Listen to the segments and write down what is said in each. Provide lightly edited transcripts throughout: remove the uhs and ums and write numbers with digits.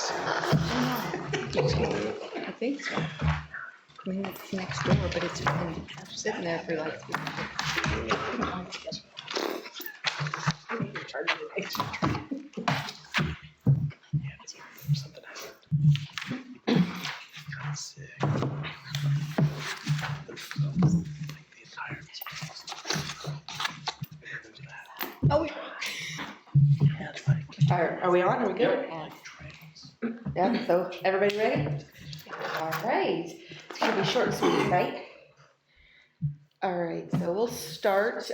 I think so. I mean, it's next door, but it's been sitting there for like 3 months. Something happened. Got sick. The entire Oh, yeah, it's like Are we on? Are we good? trains. Yeah, so everybody ready? All right. It's gonna be short and sweet tonight. All right, so we'll start,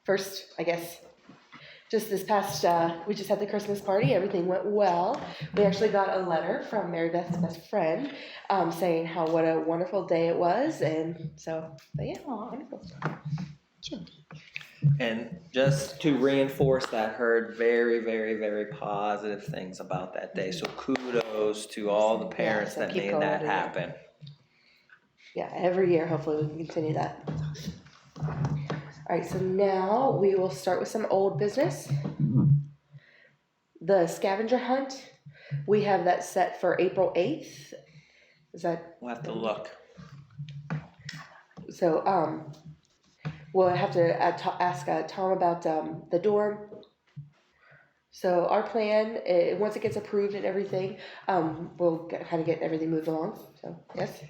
first, I guess, just this past, we just had the Christmas party, everything went well. We actually got a letter from Mary Beth's best friend, saying what a wonderful day it was, and so, but yeah, wonderful. And just to reinforce that, heard very, very, very positive things about that day. So kudos to all the parents so that keep made going that every year. happen. Yeah, every year, hopefully we can continue that. All right, so now we will start with some old business. The scavenger hunt, we have that set for April 8th. Is that? We'll have to look. So, we'll have to ask Tom about the dorm. So our plan, once it gets approved and everything, we'll kind of get everything moved along. So, yes.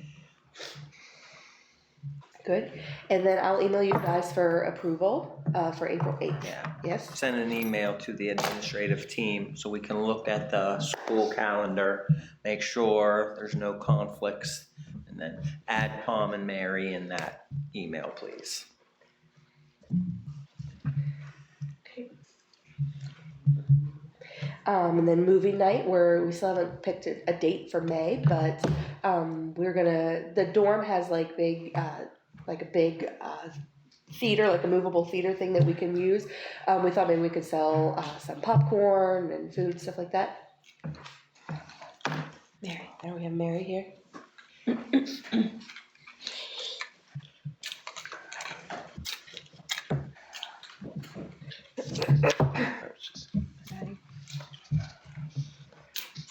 Good. And then I'll email you guys for approval for April 8th. Yeah. Yes? Send an email to the administrative team so we can look at the school calendar, make sure there's no conflicts, and then add Tom and Mary in that email, please. And then movie night, where we still haven't picked a date for May, but the dorm has like a big theater, like a movable theater thing that we can use. We thought maybe we could sell some popcorn and food, stuff like that. Mary, now we have Mary here.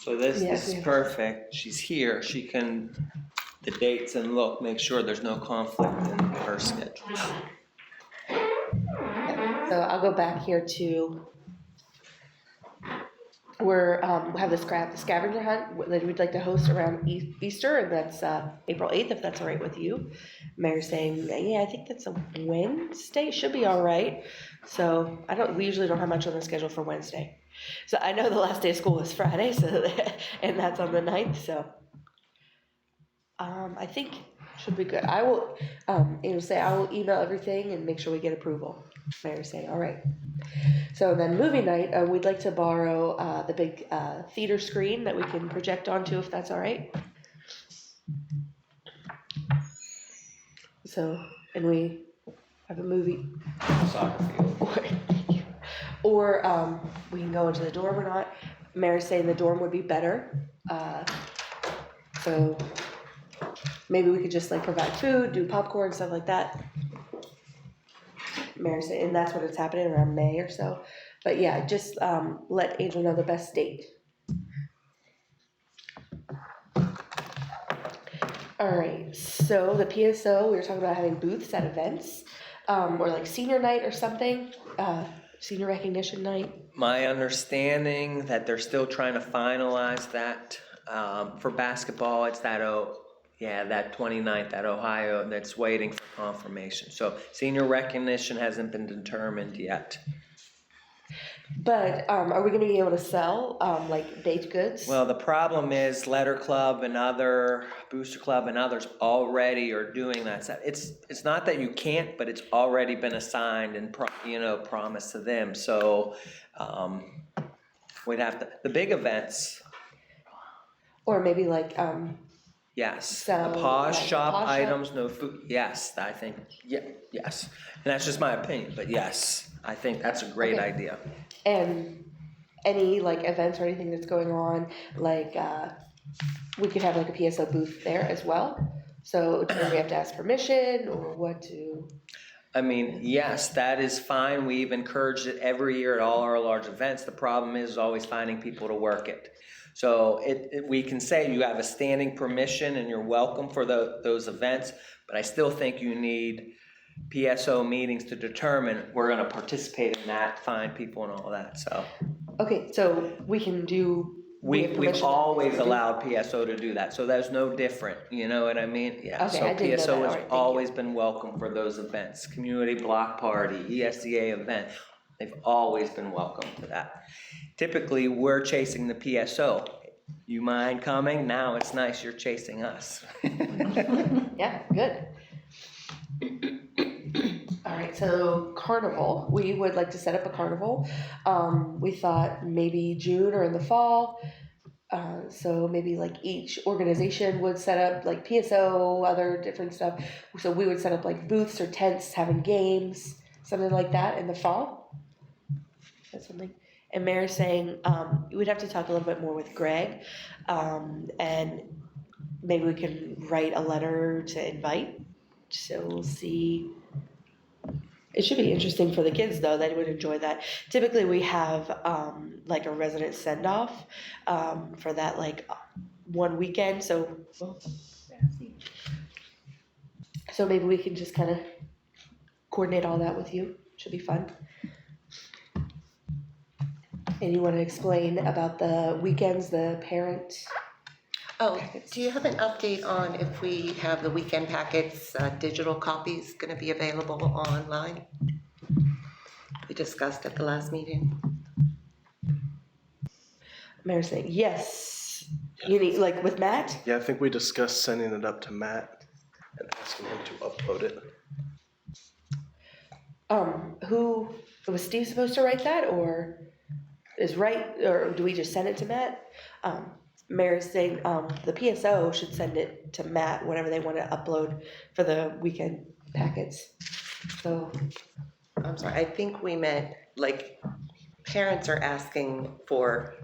So this Yes, is yeah. perfect. She's here. She can, the dates and look, make sure there's no conflict in her schedule. So I'll go back here to we have the scavenger hunt that we'd like to host around Easter, and that's April 8th, if that's all right with you. Mary's saying, yeah, I think that's a Wednesday, should be all right. So we usually don't have much on the schedule for Wednesday. So I know the last day of school is Friday, so and that's on the 9th, so I think should be good. I will, I will email everything and make sure we get approval. Mary's saying, all right. So then movie night, we'd like to borrow the big theater screen that we can project onto, if that's all right. So, and we have a movie. Soccer field. Or we can go into the dorm or not. Mary's saying the dorm would be better. So maybe we could just like provide food, do popcorn, stuff like that. Mary's saying, and that's when it's happening around May or so. But yeah, just let Angel know the best date. All right, so the PSO, we were talking about having booths at events, or like senior night or something, senior recognition night. My understanding that they're still trying to finalize that for basketball. It's that 29th at Ohio that's waiting for confirmation. So senior recognition hasn't been determined yet. But are we going to be able to sell like baked goods? Well, the problem is Letter Club and other Booster Club and others already are doing that. It's not that you can't, but it's already been assigned and promised to them. So we'd have to the big events. Or maybe like Yes, So, the pause like the shop pause items, no food. Yes, I think yes, and that's just my opinion. But yes, I think that's a great Okay. idea. and any like events or anything that's going on, like we could have like a PSO booth there as well. So do we have to ask permission or what to? I mean, yes, that is fine. We've encouraged it every year at all our large events. The problem is always finding people to work it. So we can say you have a standing permission and you're welcome for those events, but I still think you need PSO meetings to determine we're gonna participate in that, find people and all that, so. Okay, so we can do. We've always allowed PSO to do that, so that's no different, you know what I mean? Yeah, Okay, so I didn't know that. PSO All has right, thank you. always been welcome for those events, community block party, ESDA event, they've always been welcome to that. Typically, we're chasing the PSO. You mind coming? Now it's nice you're chasing us. Yeah, good. All right, so carnival, we would like to set up a carnival. We thought maybe June or in the fall. So maybe like each organization would set up like PSO, other different stuff. So we would set up like booths or tents, having games, something like that in the fall. That's something. And Mary's saying, we'd have to talk a little bit more with Greg. And maybe we can write a letter to invite. So we'll see. It should be interesting for the kids though, they would enjoy that. Typically we have like a resident send off for that like one weekend, so maybe we can just kind of coordinate all that with you, should be fun. And you want to explain about the weekends, the parent? Oh, do you have an update on if we have the weekend packets, digital copies gonna be available online? We discussed at the last meeting. Mary's saying, yes, you need, like with Matt? Yeah, I think we discussed sending it up to Matt and asking him to upload it. Who, was Steve supposed to write that, or or do we just send it to Matt? Mary's saying, the PSO should send it to Matt whenever they want to upload for the weekend packets. So, I'm sorry, I think we meant, like, parents are asking for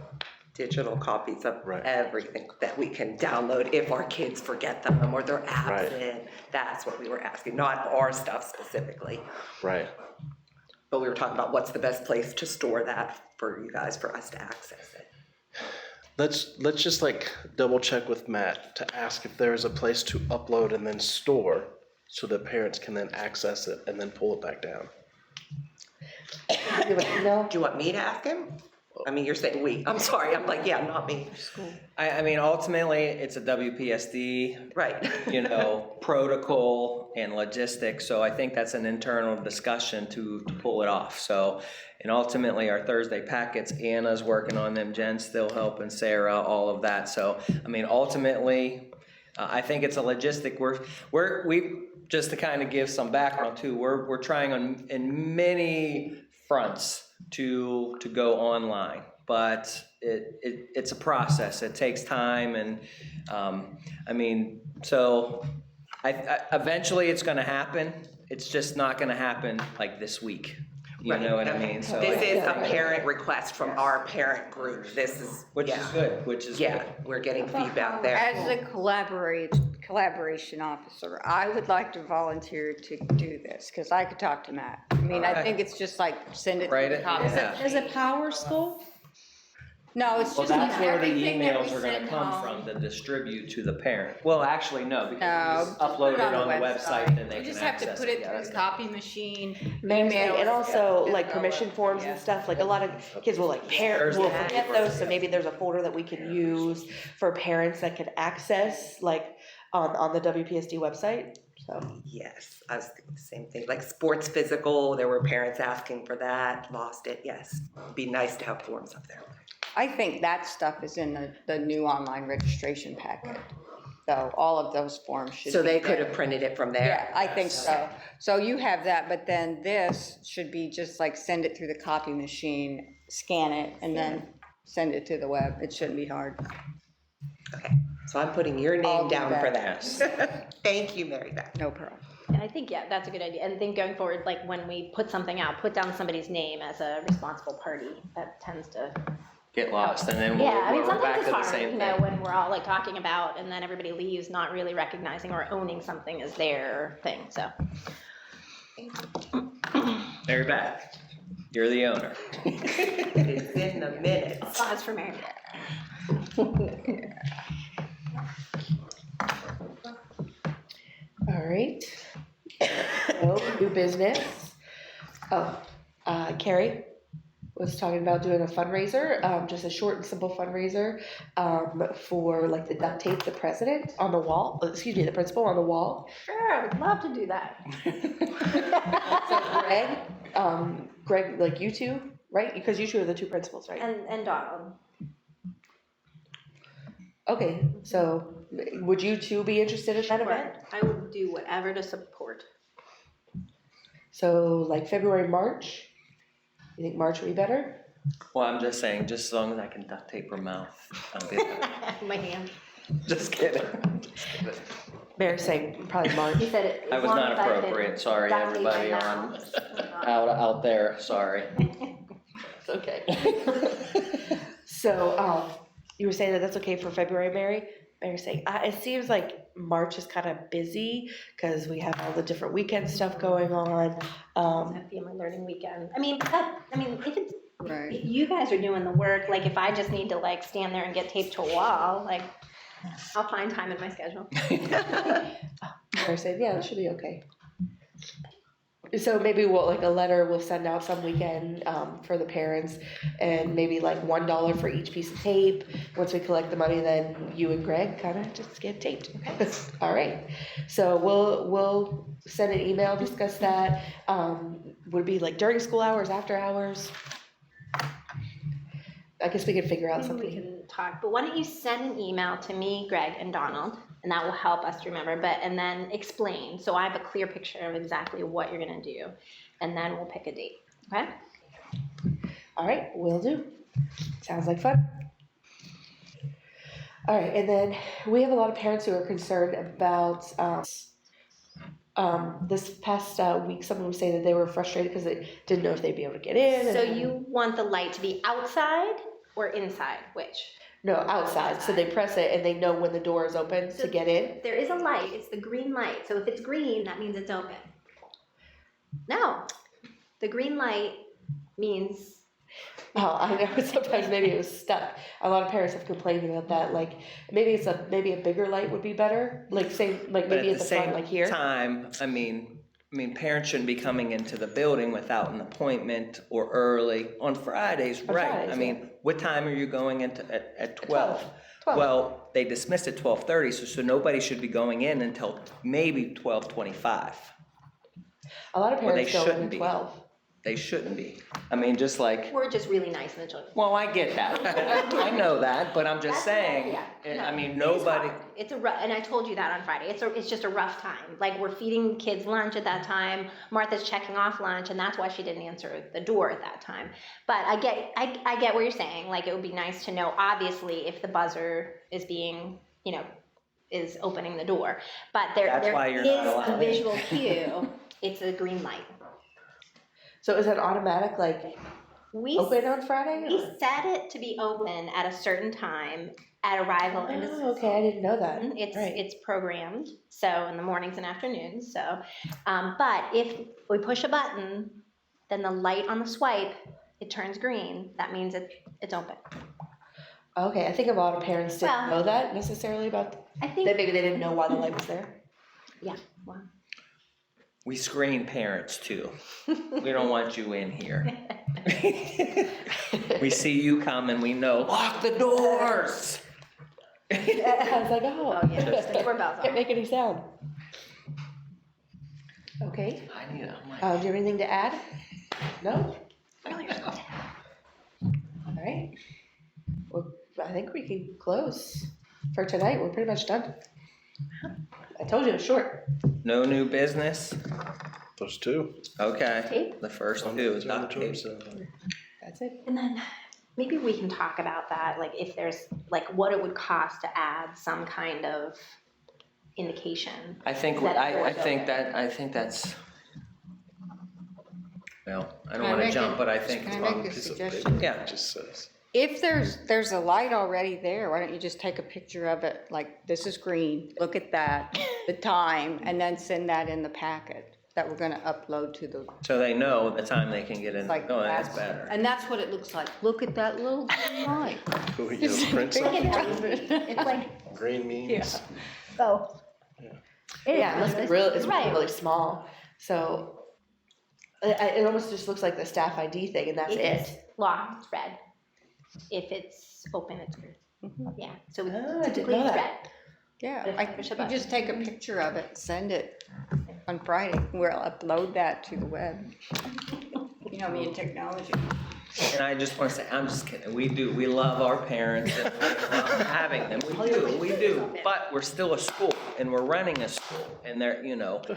digital copies of Right. everything that we can download if our kids forget them or they're Right. absent. That's what we were asking, not our stuff specifically. Right. But we were talking about what's the best place to store that for you guys, for us to access it. Let's just like double check with Matt to ask if there is a place to upload and then store so that parents can then access it and then pull it back down. no, Do you want me to ask him? I mean, you're saying we, I'm sorry, I'm like, yeah, not me. I mean, ultimately, it's a WPSD, Right. you know, protocol and logistics, so I think that's an internal discussion to pull it off, so. And ultimately, our Thursday packets, Anna's working on them, Jen's still helping, Sarah, all of that, so, I mean, ultimately, I think it's a logistic, we just to kind of give some background too, we're trying in many fronts to go online, but it's a process, it takes time, and, I mean, so, eventually it's gonna happen, it's just not gonna happen like this week. You know what I mean? So This is a parent request from our parent group. This is, which is yeah, good, which is yeah, good. we're getting feedback there. As a collaboration officer, I would like to volunteer to do this, because I could talk to Matt. I mean, I think it's just like, send it Write to the it, copy. yeah. Is it Power School? No, it's Well, just that's where the everything that we emails are gonna send come home. from, to distribute to the parent. Well, actually, no, because No, you just just upload it on the website, then they You can just have to access put it. it Yeah, through that's the not- copy machine, Mary's email saying, and it, also yeah, like just permission go, forms yeah. and stuff, like a lot of kids will like parents will Thursday. forget those, so maybe there's a folder that we can use for parents that can access, like, on the WPSD website, so. Yes, I was thinking the same thing, like sports physical, there were parents asking for that, lost it, yes. Be nice to have forms up there. I think that stuff is in the new online registration packet. So all of those forms should be So they there. could have printed it from there? Yeah, I think so. So you have that, but then this should be just like send it through the copy machine, scan it, and then send it to the web. It shouldn't be hard. Okay, so I'm putting your I'll name do down that. for that. Thank you, Mary Beth. No problem. And I think, yeah, that's a good idea. And then going forward, like when we put something out, put down somebody's name as a responsible party. That tends to. Get lost, and then Yeah, I mean, we're back sometimes to it's the hard, same you know, thing. when we're all like talking about and then everybody leaves not really recognizing or owning something as their thing, so. Mary Beth, you're the owner. It's in the minutes. Pause for Mary. All right. So, new business. Oh, Carrie was talking about doing a fundraiser, just a short and simple fundraiser, for like the duct tape the president on the wall, the principal on the wall. Sure, I would love to do that. So Greg, like you two, right? Because you two are the two principals, right? And Donald. Okay, so would you two be interested in that event? I would do whatever to support. So like February, March? You think March would be better? Well, I'm just saying, just as long as I can duct tape her mouth, I'll be there. My hand. Just kidding. Mayor's saying probably March. He said it. I as was long not as I could appropriate, sorry, duct tape my everybody mouth, I'm not. out there, sorry. Okay. So, you were saying that that's okay for February, Mary? Mary's saying, it seems like March is kind of busy because we have all the different weekend stuff going on. It's a family learning weekend. I mean, if it's, Right. if you guys are doing the work, like if I just need to like stand there and get taped to a wall, like I'll find time in my schedule. Mary's saying, yeah, that should be okay. So maybe we'll send out some weekend, for the parents and maybe like $1 for each piece of tape. Once we collect the money, then you and Greg kind of just get taped. Okay. All right. So we'll send an email, discuss that. Would it be like during school hours, after hours? I guess we could figure out Maybe we something. can talk, but why don't you send an email to me, Greg, and Donald, and that will help us to remember, and then explain, so I have a clear picture of exactly what you're gonna do, and then we'll pick a date, okay? All right, will do. Sounds like fun. All right, and then we have a lot of parents who are concerned about, this past week, someone was saying that they were frustrated because they didn't know if they'd be able to get in. So and- you want the light to be outside or inside, which? No, outside, so they press it and they know when the door is open to get in. There is a light, it's the green light, so if it's green, that means it's open. No, the green light means, Oh, I know, sometimes maybe it was stuck. A lot of parents have complained about that, like, maybe a bigger light would be better, like say, like But maybe at at the the front, same like here. time, I mean, parents shouldn't be coming into the building without an appointment or early on Fridays, On right? Fridays, I mean, what time are you going into, at 12? 12. Well, they dismissed at 12:30, so nobody should be going in until maybe 12:25. A lot of Well, they parents go in shouldn't at be. 12. They shouldn't be. I mean, just like, we're just really nice in the children. well, I get that. I know that, but I'm just saying, I mean, It is nobody. hard. It's a rough, and I told you that on Friday. It's just a rough time. Like we're feeding kids lunch at that time. Martha's checking off lunch, and that's why she didn't answer the door at that time. But I get what you're saying. Like it would be nice to know, obviously, if the buzzer is being, is opening the door. But That's why you're not is allowed a in. visual cue. It's a green light. So is that automatic, like, We open on Friday? we or- set it to be open at a certain time at arrival and Oh, okay, I didn't know that. It's Right. it's programmed, so in the mornings and afternoons. So, but if we push a button, then the light on the swipe it turns green. That means it's open. Okay, I think a lot of parents didn't Well- know that necessarily about, I think. that maybe they didn't know why the light was there. Yeah. Well, We screen parents too. We don't want you in here. We see you come and we know, lock the doors. I was like, oh. oh yeah, the doorbell's Can't on. make any sound. Okay, I need a mic. do you have anything to add? No? All right. Well, I think we can close for tonight. We're pretty much done. I told you it was short. No new business? Those two. Okay, Tape? the first two is duct tape. That's it. And then maybe we can talk about that, like if there's like what it would cost to add some kind of indication. I think, That I door's think open. that's, well, I don't Can I wanna make jump, a- but I think can it's I make probably. a Piece of suggestion? paper Yeah. that just says. If there's a light already there, why don't you just take a picture of it, like, this is green, look at that, the time, and then send that in the packet. that we're gonna upload to the, So they know the time they can get in. like, Oh, that's better. and that's what it looks like. Look at that little line. Who we get a print something? It's like, Green means. oh. Yeah, it must be real, it's Right. really small, so it almost just looks like the staff ID thing and that's If it. it's locked, it's red. If it's open, it's green. Yeah, so Oh, I didn't typically know it's that. red. Yeah, But if I, I push a you button. just take a picture of it, send it on Friday. We'll upload that to the web. You know me in technology. And I just wanna say, I'm just kidding, we love our parents and we love having them, we do, but we're still a school, and we're running a school, and they're,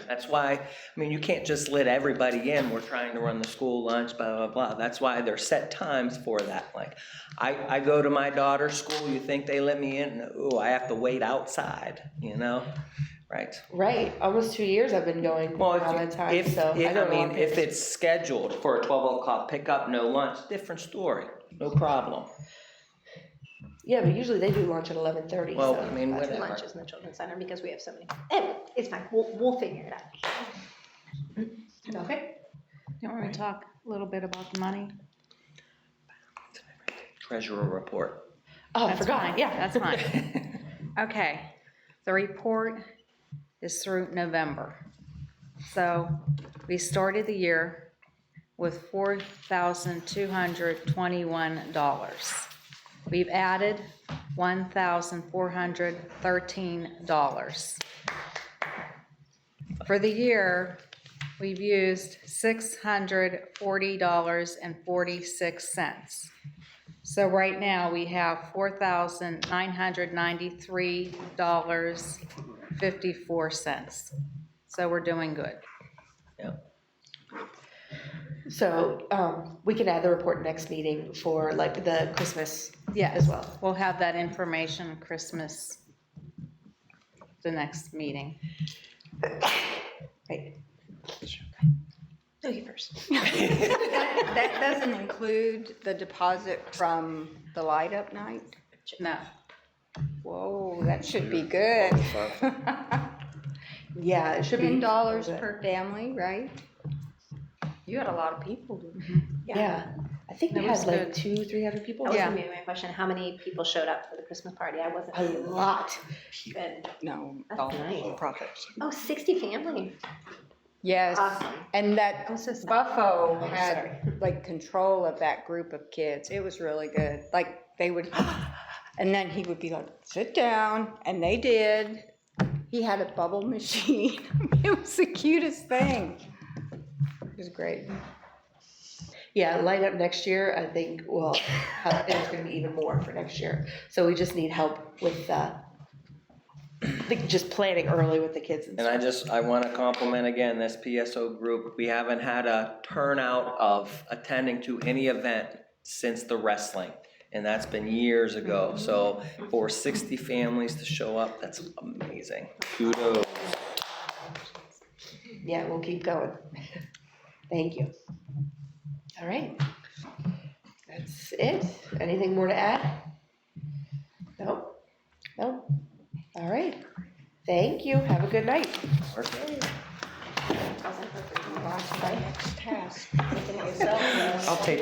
that's why, I mean, you can't just let everybody in, we're trying to run the school lunch, blah, blah, blah, that's why there's set times for that, like, I go to my daughter's school, you think they let me in, ooh, I have to wait outside, right? Right, almost 2 years I've been going Well, around that time, so I don't know. if it's scheduled for a 12 o'clock pickup, no lunch, different story, no problem. Yeah, but usually they do lunch at 11:30. Well, so I mean, that's- whatever. Lunch is in the children's center because we have so many. It's fine, we'll figure it out. Okay. You want me to talk a little bit about the money? Treasurer report. Oh, I That's forgot, fine. yeah. That's fine. Okay, the report is through November. So we started the year with $4,221. We've added $1,413. For the year, we've used $640.46. So right now, we have $4,993.54. So we're doing good. So, we can add the report next meeting for like the Christmas Yeah, as well. We'll have that information Christmas, the next meeting. Right. No, you first. That doesn't include the deposit from the light up night? No, Whoa, that should be good. Yeah, it should be. $10 per family, right? You had a lot of people, didn't you? Yeah, I think we That had was like good. 200-300 people. That was Yeah. gonna be my question, how many people showed up for the Christmas party? I wasn't. A lot. Good. No. That's all nice. profits. Oh, 60 families. Yes, Awesome. and that I'm so sad. Buffo Oh, had like control of that group of kids. It was really good. Like they would, and then he would be like, sit down, and they did. He had a bubble machine. It was the cutest thing. It was great. Yeah, light up next year, I think, well, it's gonna be even more for next year. So we just need help with, just planning early with the kids and And stuff. I want to compliment again this PSO group. We haven't had a turnout of attending to any event since the wrestling. And that's been years ago. So for 60 families to show up, that's amazing. Kudos. Yeah, we'll keep going. Thank you. All right. That's it. Anything more to add? No? No? All right. Thank you. Have a good night. Okay. Next task. I'll take